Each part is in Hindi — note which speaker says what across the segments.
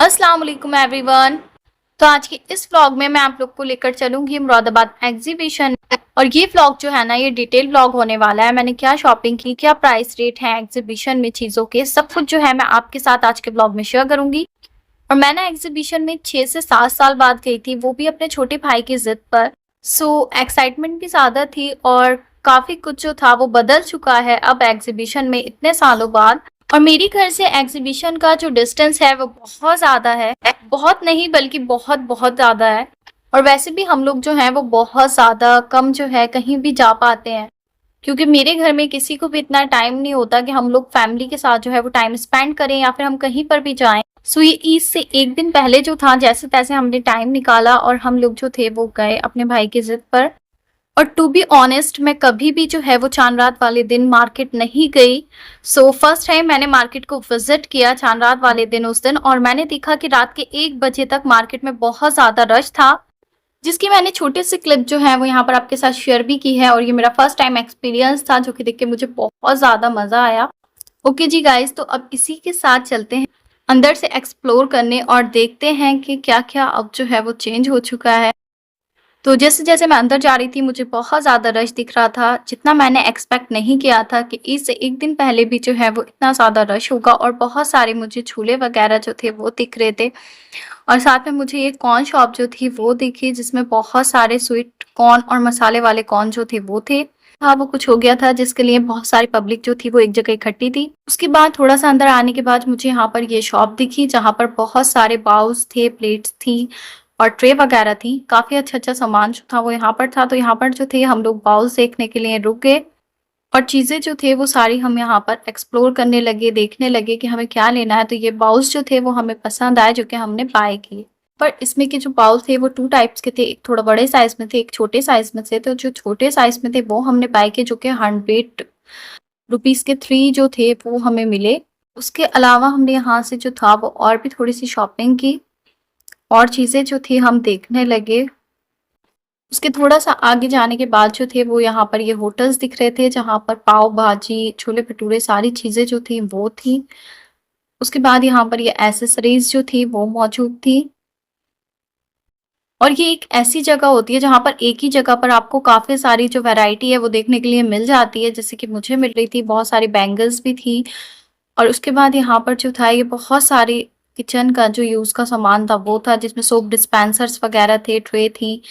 Speaker 1: अस्सलाम वालेकुम एवरीवन। तो आज की इस व्लॉग में मैं आप लोग को लेकर चलूंगी मुरादाबाद एग्जीबिशन। और ये व्लॉग जो है ना, ये डिटेल व्लॉग होने वाला है। मैंने क्या शॉपिंग की, क्या प्राइस रेट है एग्जीबिशन में चीज़ों के, सब कुछ जो है मैं आपके साथ आज के व्लॉग में शेयर करूंगी। और मैं ना एग्जीबिशन में 6 से 7 साल बाद गई थी, वो भी अपने छोटे भाई की जिद पर। सो एक्साइटमेंट भी ज़्यादा थी और काफ़ी कुछ जो था वो बदल चुका है अब एग्जीबिशन में इतने सालों बाद। और मेरी घर से एग्जीबिशन का जो डिस्टेंस है वो बहुत ज़्यादा है, बहुत नहीं बल्कि बहुत बहुत ज़्यादा है। और वैसे भी हम लोग जो हैं वो बहुत ज़्यादा कम जो है कहीं भी जा पाते हैं, क्योंकि मेरे घर में किसी को भी इतना टाइम नहीं होता कि हम लोग फैमिली के साथ जो है वो टाइम स्पेंड करें या फिर हम कहीं पर भी जाएं। सो ये ईद से एक दिन पहले जो था, जैसे तैसे हमने टाइम निकाला और हम लोग जो थे वो गए अपने भाई की जिद पर। और टू बी ऑनेस्ट, मैं कभी भी जो है वो चांद रात वाले दिन मार्केट नहीं गई। सो फर्स्ट टाइम मैंने मार्केट को विजिट किया चांद रात वाले दिन उस दिन, और मैंने देखा कि रात के 1 बजे तक मार्केट में बहुत ज़्यादा रश था, जिसकी मैंने छोटे से क्लिप जो है वो यहाँ पर आपके साथ शेयर भी की है। और ये मेरा फर्स्ट टाइम एक्सपीरियंस था, जो कि देख के मुझे बहुत ज़्यादा मज़ा आया। ओके जी गाइस, तो अब इसी के साथ चलते हैं अंदर से एक्सप्लोर करने और देखते हैं कि क्या क्या अब जो है वो चेंज हो चुका है। तो जैसे जैसे मैं अंदर जा रही थी मुझे बहुत ज़्यादा रश दिख रहा था, जितना मैंने एक्सपेक्ट नहीं किया था कि ईद से एक दिन पहले भी जो है वो इतना ज़्यादा रश होगा। और बहुत सारे मुझे झूले वगैरह जो थे वो दिख रहे थे। और साथ में मुझे एक कॉर्न शॉप जो थी वो दिखी, जिसमें बहुत सारे स्वीट कॉर्न और मसाले वाले कॉर्न जो थे वो थे। हाँ, वो कुछ हो गया था जिसके लिए बहुत सारी पब्लिक जो थी वो एक जगह इकट्ठी थी। उसके बाद थोड़ा सा अंदर आने के बाद मुझे यहाँ पर ये शॉप दिखी, जहाँ पर बहुत सारे बाउल्स थे, प्लेट्स थी और ट्रे वगैरह थी। काफ़ी अच्छा-अच्छा सामान जो था वो यहाँ पर था। तो यहाँ पर जो थे हम लोग बाउल्स देखने के लिए रुक गए और चीज़ें जो थे वो सारी हम यहाँ पर एक्सप्लोर करने लगे, देखने लगे कि हमें क्या लेना है। तो ये बाउल्स जो थे वो हमें पसंद आए, जो कि हमने बाय किए। पर इसमें के जो बाउल थे वो 2 टाइप्स के थे, एक थोड़ा बड़े साइज़ में थे, एक छोटे साइज़ में थे। तो जो छोटे साइज़ में थे वो हमने बाय किए, जो कि 100 रुपीज़ के 3 जो थे वो हमें मिले। उसके अलावा हमने यहाँ से जो था वो और भी थोड़ी-सी शॉपिंग की और चीज़ें जो थी हम देखने लगे। उसके थोड़ा-सा आगे जाने के बाद जो थे वो यहाँ पर ये होटल्स दिख रहे थे, जहाँ पर पाव भाजी, छोले-भटूरे सारी चीज़ें जो थी वो थी। उसके बाद यहाँ पर ये एक्सेसरीज़ जो थी वो मौजूद थी। और ये एक ऐसी जगह होती है जहाँ पर एक ही जगह पर आपको काफ़ी सारी जो वैरायटी है वो देखने के लिए मिल जाती है, जैसे कि मुझे मिल रही थी। बहुत सारी बैंगल्स भी थी। और उसके बाद यहाँ पर जो था ये बहुत सारी किचन का जो यूज़ का सामान था वो था, जिसमें सोप डिस्पेंसर्स वगैरह थे, ट्रे थी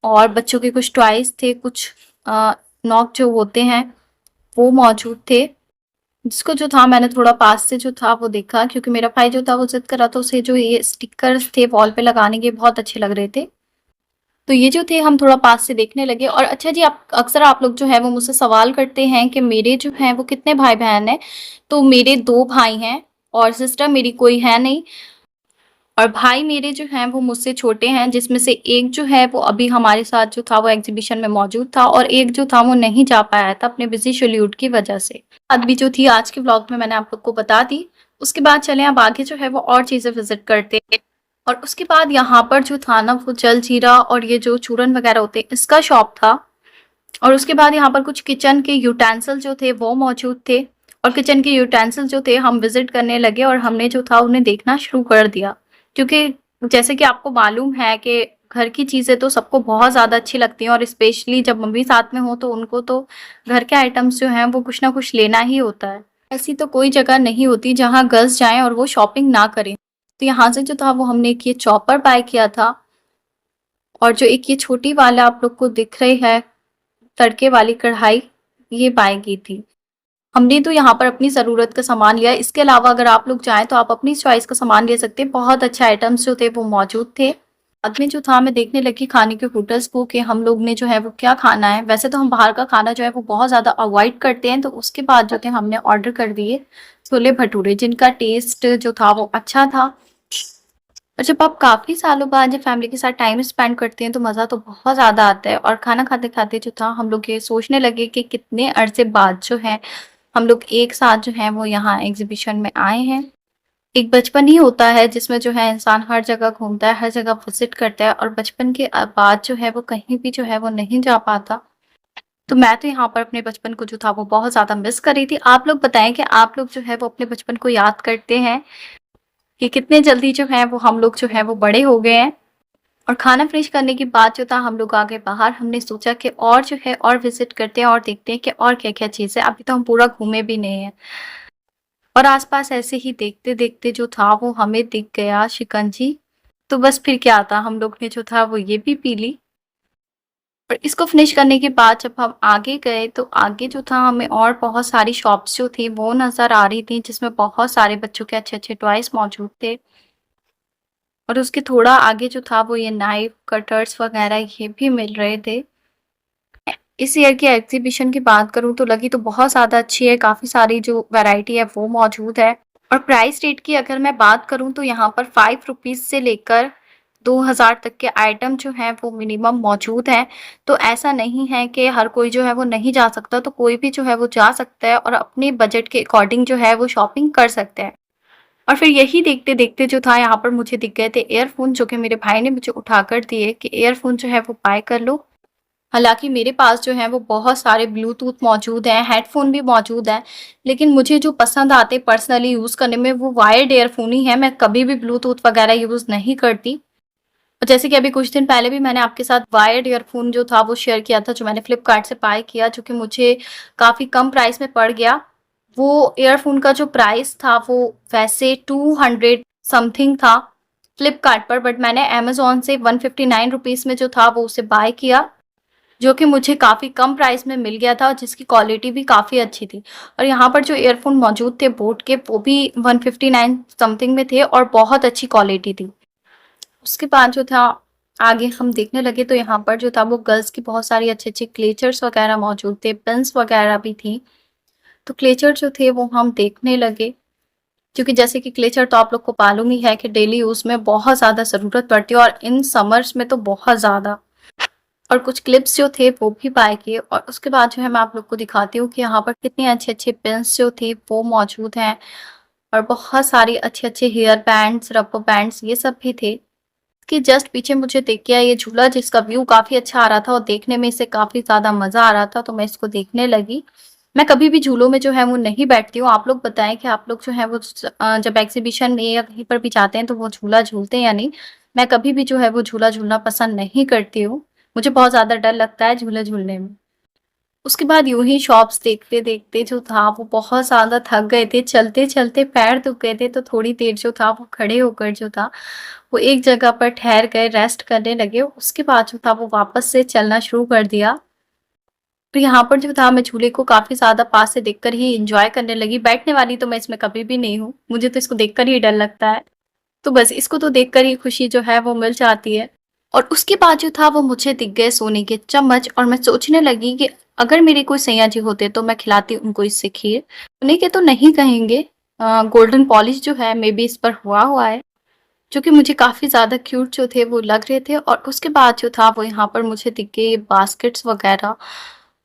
Speaker 1: और बच्चों के कुछ टॉयज़ थे, कुछ नॉक जो होते हैं वो मौजूद थे। जिसको जो था मैंने थोड़ा पास से जो था वो देखा, क्योंकि मेरा भाई जो था वो ज़िद कर रहा था, उसे जो ये स्टिकर्स थे वॉल पे लगाने के बहुत अच्छे लग रहे थे। तो ये जो थे हम थोड़ा पास से देखने लगे। और अच्छा जी, आप अक्सर आप लोग जो है वो मुझसे सवाल करते हैं कि मेरे जो हैं वो कितने भाई-बहन हैं। तो मेरे 2 भाई हैं और सिस्टर मेरी कोई है नहीं। और भाई मेरे जो हैं वो मुझसे छोटे हैं, जिसमें से एक जो है वो अभी हमारे साथ जो था वो एग्ज़िबिशन में मौजूद था और एक जो था वो नहीं जा पाया था अपने बिज़ी शेड्यूल की वजह से। बात भी जो थी आज के व्लॉग में मैंने आप लोग को बता दी। उसके बाद चलें अब आगे जो है वो और चीज़ें विज़िट करते हैं। और उसके बाद यहाँ पर जो था ना वो जलजीरा और ये जो चूरन वगैरह होते हैं इसका शॉप था। और उसके बाद यहाँ पर कुछ किचन के यूटेंसिल जो थे वो मौजूद थे। और किचन के यूटेंसिल जो थे हम विज़िट करने लगे और हमने जो था उन्हें देखना शुरू कर दिया। क्योंकि जैसे कि आपको मालूम है कि घर की चीज़ें तो सबको बहुत ज़्यादा अच्छी लगती हैं, और स्पेशली जब मम्मी साथ में हो तो उनको तो घर के आइटम्स जो हैं वो कुछ ना कुछ लेना ही होता है। ऐसी तो कोई जगह नहीं होती जहाँ गर्ल्स जाएँ और वो शॉपिंग ना करें। तो यहाँ से जो था वो हमने एक ये चॉपर बाय किया था। और जो एक ये छोटी वाला आप लोग को दिख रही है तड़के वाली कढ़ाई, ये बाय की थी। हमने तो यहाँ पर अपनी ज़रूरत का सामान लिया है। इसके अलावा अगर आप लोग चाहें तो आप अपनी चॉइस का सामान ले सकते हैं। बहुत अच्छे आइटम्स जो थे वो मौजूद थे। बाद में जो था मैं देखने लगी खाने के होटल्स को कि हम लोग ने जो है वो क्या खाना है। वैसे तो हम बाहर का खाना जो है वो बहुत ज़्यादा अवॉइड करते हैं। तो उसके बाद जो थे हमने ऑर्डर कर दिए छोले भटूरे, जिनका टेस्ट जो था वो अच्छा था। और जब आप काफ़ी सालों बाद जब फैमिली के साथ टाइम स्पेंड करते हैं तो मज़ा तो बहुत ज़्यादा आता है। और खाना खाते-खाते जो था हम लोग ये सोचने लगे कि कितने अरसे बाद जो है हम लोग एक साथ जो है वो यहाँ एग्ज़िबिशन में आए हैं। एक बचपन ही होता है जिसमें जो है इंसान हर जगह घूमता है, हर जगह विज़िट करता है, और बचपन के बाद जो है वो कहीं भी जो है वो नहीं जा पाता। तो मैं तो यहाँ पर अपने बचपन को जो था वो बहुत ज़्यादा मिस कर रही थी। आप लोग बताएँ कि आप लोग जो है वो अपने बचपन को याद करते हैं? कि कितने जल्दी जो है वो हम लोग जो है वो बड़े हो गए हैं। और खाना फिनिश करने के बाद जो था हम लोग आ गए बाहर। हमने सोचा कि और जो है और विज़िट करते हैं और देखते हैं कि और क्या-क्या चीज़ है। अभी तो हम पूरा घूमे भी नहीं हैं। और आस-पास ऐसे ही देखते-देखते जो था वो हमें दिख गया शिकंजी। तो बस फिर क्या था, हम लोग ने जो था वो ये भी पी ली। और इसको फिनिश करने के बाद जब हम आगे गए तो आगे जो था हमें और बहुत सारी शॉप्स जो थी वो नज़र आ रही थी, जिसमें बहुत सारे बच्चों के अच्छे-अच्छे टॉयज़ मौजूद थे। और उसके थोड़ा आगे जो था वो ये नाइफ, कटर्स वगैरह ये भी मिल रहे थे। इस ईयर की एग्ज़िबिशन की बात करूँ तो लगी तो बहुत ज़्यादा अच्छी है, काफ़ी सारी जो वैरायटी है वो मौजूद है। और प्राइस रेट की अगर मैं बात करूँ तो यहाँ पर ₹5 से लेकर 2000 तक के आइटम जो हैं वो मिनिमम मौजूद हैं। तो ऐसा नहीं है कि हर कोई जो है वो नहीं जा सकता, तो कोई भी जो है वो जा सकता है और अपने बजट के अकॉर्डिंग जो है वो शॉपिंग कर सकता है। और फिर यही देखते-देखते जो था यहाँ पर मुझे दिख गए थे ईयरफ़ोन, जो कि मेरे भाई ने मुझे उठाकर दिए कि ईयरफ़ोन जो है वो बाय कर लो। हालाँकि मेरे पास जो है वो बहुत सारे ब्लूटूथ मौजूद हैं, हेडफ़ोन भी मौजूद हैं, लेकिन मुझे जो पसंद आते पर्सनली यूज़ करने में वो वायर्ड ईयरफ़ोन ही है। मैं कभी भी ब्लूटूथ वगैरह यूज़ नहीं करती। और जैसे कि अभी कुछ दिन पहले भी मैंने आपके साथ वायर्ड ईयरफ़ोन जो था वो शेयर किया था, जो मैंने फ्लिपकार्ट से बाय किया, जो कि मुझे काफ़ी कम प्राइस में पड़ गया। वो ईयरफ़ोन का जो प्राइस था वो वैसे 200 समथिंग था फ्लिपकार्ट पर, बट मैंने अमेज़न से ₹159 में जो था वो उसे बाय किया, जो कि मुझे काफ़ी कम प्राइस में मिल गया था और जिसकी क्वालिटी भी काफ़ी अच्छी थी। और यहाँ पर जो ईयरफ़ोन मौजूद थे बोट के, वो भी 159 समथिंग में थे और बहुत अच्छी क्वालिटी थी। उसके बाद जो था आगे हम देखने लगे तो यहाँ पर जो था वो गर्ल्स की बहुत सारी अच्छे-अच्छे क्लेचर्स वगैरह मौजूद थे, पिन्स वगैरह भी थी। तो क्लेचर जो थे वो हम देखने लगे, क्योंकि जैसे कि क्लेचर तो आप लोग को मालूम ही है कि डेली यूज़ में बहुत ज़्यादा ज़रूरत पड़ती है और इन समर्स में तो बहुत ज़्यादा। और कुछ क्लिप्स जो थे वो भी बाय किए और उसके बाद जो है मैं आप लोग को दिखाती हूँ कि यहाँ पर कितने अच्छे-अच्छे पिन्स जो थे वो मौजूद हैं और बहुत सारी अच्छे-अच्छे हेयर बैंड्स, रबर बैंड्स ये सब भी थे। इसके जस्ट पीछे मुझे दिख गया ये झूला, जिसका व्यू काफ़ी अच्छा आ रहा था और देखने में इसे काफ़ी ज़्यादा मज़ा आ रहा था, तो मैं इसको देखने लगी। मैं कभी भी झूलों में जो है वो नहीं बैठती हूँ। आप लोग बताएँ कि आप लोग जो है वो जब एग्ज़िबिशन में या कहीं पर भी जाते हैं तो वो झूला झूलते हैं या नहीं? मैं कभी भी जो है वो झूला झूलना पसंद नहीं करती हूँ। मुझे बहुत ज़्यादा डर लगता है झूले झूलने में। उसके बाद यूँ ही शॉप्स देखते-देखते जो था वो बहुत ज़्यादा थक गए थे, चलते-चलते पैर दुख गए थे, तो थोड़ी देर जो था वो खड़े होकर जो था वो एक जगह पर ठहर गए, रेस्ट करने लगे। उसके बाद जो था वो वापस से चलना शुरू कर दिया। तो यहाँ पर जो था मैं झूले को काफ़ी ज़्यादा पास से देखकर ही एन्जॉय करने लगी। बैठने वाली तो मैं इसमें कभी भी नहीं हूँ, मुझे तो इसको देखकर ही डर लगता है। तो बस इसको तो देखकर ही खुशी जो है वो मिल जाती है। और उसके बाद जो था वो मुझे दिख गए सोने के चम्मच और मैं सोचने लगी कि अगर मेरे कोई सैया जी होते तो मैं खिलाती उनको इससे खीर। सोने के तो नहीं कहेंगे, गोल्डन पॉलिश जो है मे बी इस पर हुआ हुआ है, जो कि मुझे काफ़ी ज़्यादा क्यूट जो थे वो लग रहे थे। और उसके बाद जो था वो यहाँ पर मुझे दिख गए बास्केट्स वगैरह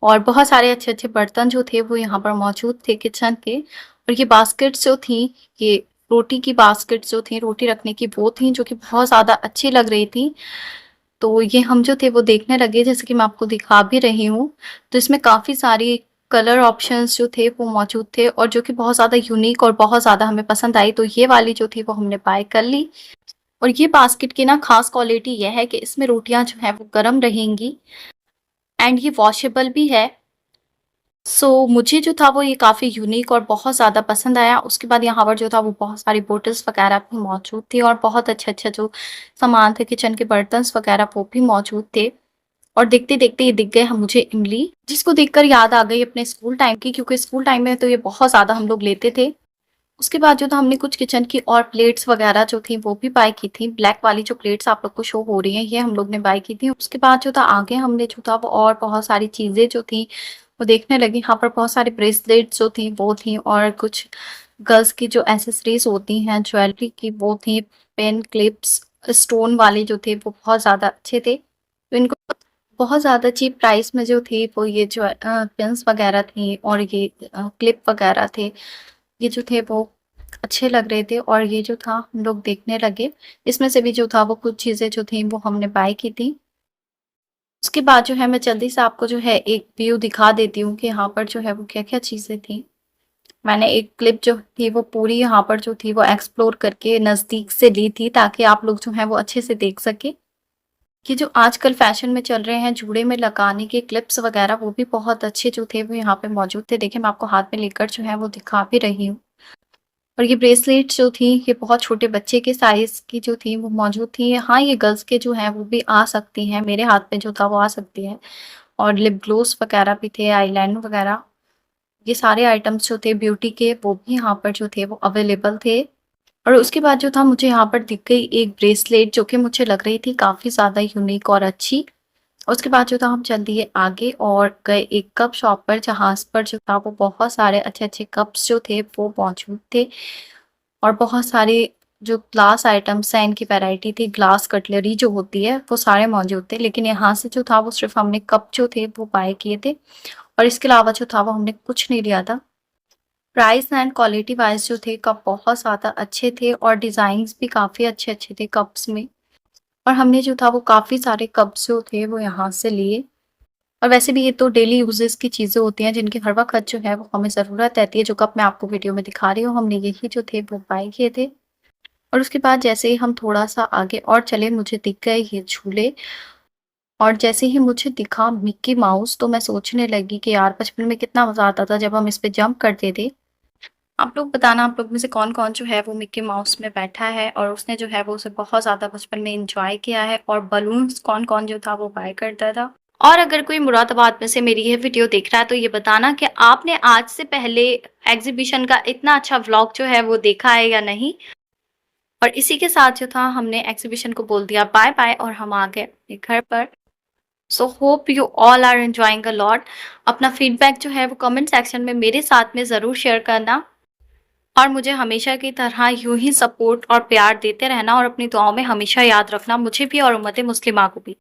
Speaker 1: और बहुत सारे अच्छे-अच्छे बर्तन जो थे वो यहाँ पर मौजूद थे किचन के। और ये बास्केट्स जो थी, ये रोटी की बास्केट्स जो थी, रोटी रखने की वो थी, जो कि बहुत ज़्यादा अच्छी लग रही थी। तो ये हम जो थे वो देखने लगे, जैसे कि मैं आपको दिखा भी रही हूँ। तो इसमें काफ़ी सारी कलर ऑप्शंस जो थे वो मौजूद थे और जो कि बहुत ज़्यादा यूनिक और बहुत ज़्यादा हमें पसंद आई। तो ये वाली जो थी वो हमने बाय कर ली। और ये बास्केट की ना ख़ास क्वालिटी ये है कि इसमें रोटियाँ जो हैं वो गरम रहेंगी एंड ये वॉशेबल भी है। सो मुझे जो था वो ये काफ़ी यूनिक और बहुत ज़्यादा पसंद आया। उसके बाद यहाँ पर जो था वो बहुत सारी बॉटल्स वगैरह भी मौजूद थी और बहुत अच्छे-अच्छे जो सामान थे किचन के बर्तन्स वगैरह वो भी मौजूद थे। और देखते-देखते ये दिख गए हम मुझे इमली, जिसको देखकर याद आ गई अपने स्कूल टाइम की, क्योंकि स्कूल टाइम में तो ये बहुत ज़्यादा हम लोग लेते थे। उसके बाद जो था हमने कुछ किचन की और प्लेट्स वगैरह जो थी वो भी बाय की थी। ब्लैक वाली जो प्लेट्स आप लोग को शो हो रही हैं ये हम लोग ने बाय की थी। उसके बाद जो था आगे हमने जो था वो और बहुत सारी चीज़ें जो थी वो देखने लगी। यहाँ पर बहुत सारी ब्रेसलेट्स जो थी वो थी और कुछ गर्ल्स की जो एक्सेसरीज़ होती हैं ज्वेलरी की वो थी, पेन क्लिप्स, स्टोन वाले जो थे वो बहुत ज़्यादा अच्छे थे। तो इनको बहुत ज़्यादा चीप प्राइस में जो थी वो ये जो पिन्स वगैरह थी और ये क्लिप वगैरह थे, ये जो थे वो अच्छे लग रहे थे और ये जो था हम लोग देखने लगे। इसमें से भी जो था वो कुछ चीज़ें जो थी वो हमने बाय की थी। उसके बाद जो है मैं जल्दी से आपको जो है एक व्यू दिखा देती हूँ कि यहाँ पर जो है वो क्या-क्या चीज़ें थी। मैंने एक क्लिप जो थी वो पूरी यहाँ पर जो थी वो एक्सप्लोर करके नज़दीक से ली थी ताकि आप लोग जो हैं वो अच्छे से देख सकें। ये जो आजकल फैशन में चल रहे हैं जूड़े में लगाने के क्लिप्स वगैरह वो भी बहुत अच्छे जो थे वो यहाँ पे मौजूद थे। देखिए मैं आपको हाथ में लेकर जो है वो दिखा भी रही हूँ। और ये ब्रेसलेट जो थी ये बहुत छोटे बच्चे के साइज़ की जो थी वो मौजूद थी। हाँ, ये गर्ल्स के जो हैं वो भी आ सकती हैं, मेरे हाथ में जो था वो आ सकती है। और लिप ग्लोस वगैरह भी थे, आईलाइनर वगैरह, ये सारे आइटम्स जो थे ब्यूटी के वो भी यहाँ पर जो थे वो अवेलेबल थे। और उसके बाद जो था मुझे यहाँ पर दिख गई एक ब्रेसलेट जो कि मुझे लग रही थी काफ़ी ज़्यादा यूनिक और अच्छी। उसके बाद जो था हम चल दिए आगे और गए एक कप शॉप पर जहाँ पर जो था वो बहुत सारे अच्छे-अच्छे कप्स जो थे वो मौजूद थे। और बहुत सारे जो ग्लास आइटम्स हैं इनकी वैरायटी थी, ग्लास कटलरी जो होती है वो सारे मौजूद थे। लेकिन यहाँ से जो था वो सिर्फ़ हमने कप जो थे वो बाय किए थे और इसके अलावा जो था वो हमने कुछ नहीं लिया था। प्राइस एंड क्वालिटी वाइज़ जो थे कप बहुत ज़्यादा अच्छे थे और डिज़ाइन्स भी काफ़ी अच्छे-अच्छे थे कप्स में। और हमने जो था वो काफ़ी सारे कप्स जो थे वो यहाँ से लिए। और वैसे भी ये तो डेली यूजेस की चीज़ें होती हैं जिनकी हर वक़्त जो है वो हमें ज़रूरत रहती है। जो कप मैं आपको वीडियो में दिखा रही हूँ हमने यही जो थे वो बाय किए थे। और उसके बाद जैसे ही हम थोड़ा-सा आगे और चले मुझे दिख गए ये झूले। और जैसे ही मुझे दिखा मिक्की माउस तो मैं सोचने लगी कि यार बचपन में कितना मज़ा आता था जब हम इस पे जंप करते थे। आप लोग बताना आप लोग में से कौन-कौन जो है वो मिक्की माउस में बैठा है और उसने जो है वो उसे बहुत ज़्यादा बचपन में एन्जॉय किया है और बलून्स कौन-कौन जो था वो बाय करता था। और अगर कोई मुरादाबाद में से मेरी ये वीडियो देख रहा है तो ये बताना कि आपने आज से पहले एग्ज़िबिशन का इतना अच्छा व्लॉग जो है वो देखा है या नहीं? और इसी के साथ जो था हमने एग्ज़िबिशन को बोल दिया बाय-बाय और हम आ गए अपने घर पर। So hope you all are enjoying a lot. अपना फीडबैक जो है वो कमेंट सेक्शन में मेरे साथ में ज़रूर शेयर करना और मुझे हमेशा की तरह यूँ ही सपोर्ट और प्यार देते रहना और अपनी दुआओं में हमेशा याद रखना मुझे भी और उम्मत मुस्लिमा को भी।